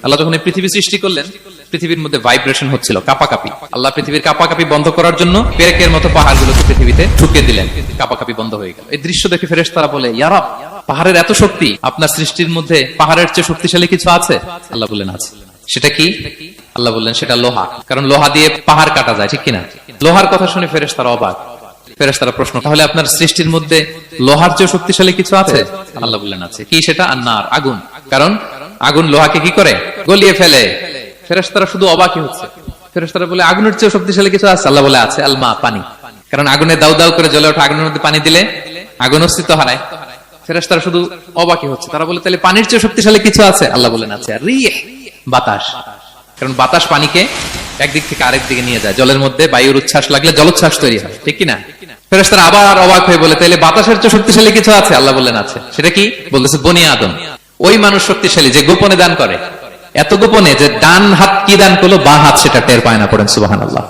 আল্লাহ যখন এই পৃথিবী সৃষ্টি করলেন, পৃথিবীর মধ্যে ভাইব্রেশন হচ্ছিল, কাপাকাপি। আল্লাহ পৃথিবীর কাপাকাপি বন্ধ করার জন্য পেরেকের মতো পাহাড়গুলোকে পৃথিবীতে ঢুকে দিলেন, কাপাকাপি বন্ধ হয়ে গেল। এই দৃশ্য দেখে ফেরেশতারা বলে, ইয়া রব, পাহাড়ের এত শক্তি, আপনার সৃষ্টির মধ্যে পাহাড়ের চেয়ে শক্তিশালী কিছু আছে? আল্লাহ বললেন আছে। সেটা কি? আল্লাহ বললেন সেটা লোহা, কারণ লোহা দিয়ে পাহাড় কাটা যায়, ঠিক কিনা? লোহার কথা শুনে ফেরেশতারা অবাক। ফেরেশতারা প্রশ্ন, তাহলে আপনার সৃষ্টির মধ্যে লোহার চেয়ে শক্তিশালী কিছু আছে? আল্লাহ বললেন আছে। কি সেটা? আন্নার, আগুন। কারণ আগুন লোহাকে কি করে? গলিয়ে ফেলে। ফেরেশতারা শুধু অবাকই হচ্ছে। ফেরেশতারা বলে, আগুনের চেয়ে শক্তিশালী কিছু আছে? আল্লাহ বলে আছে, আলমা, পানি। কারণ আগুনে দাউ দাউ করে জ্বলে ওঠা আগুনের মধ্যে পানি দিলে আগুন অস্তিত্ব হারায়। ফেরেশতারা শুধু অবাকই হচ্ছে। তারা বলে, তাহলে পানির চেয়ে শক্তিশালী কিছু আছে? আল্লাহ বলেন আছে, রিহ, বাতাস। কারণ বাতাস পানিকে একদিক থেকে আরেক দিকে নিয়ে যায়। জলের মধ্যে বায়ুর উচ্ছ্বাস লাগলে জলোচ্ছ্বাস তৈরি হয়, ঠিক কিনা? ফেরেশতারা আবার অবাক হয়ে বলে, তাহলে বাতাসের চেয়ে শক্তিশালী কিছু আছে? আল্লাহ বললেন আছে। সেটা কি? বলতেছে বনি আদম। ওই মানুষ শক্তিশালী যে গোপনে দান করে, এত গোপনে যে ডান হাত কি দান করলো, বাঁ হাত সেটা টের পায় না। পড়েন সুবহানাল্লাহ।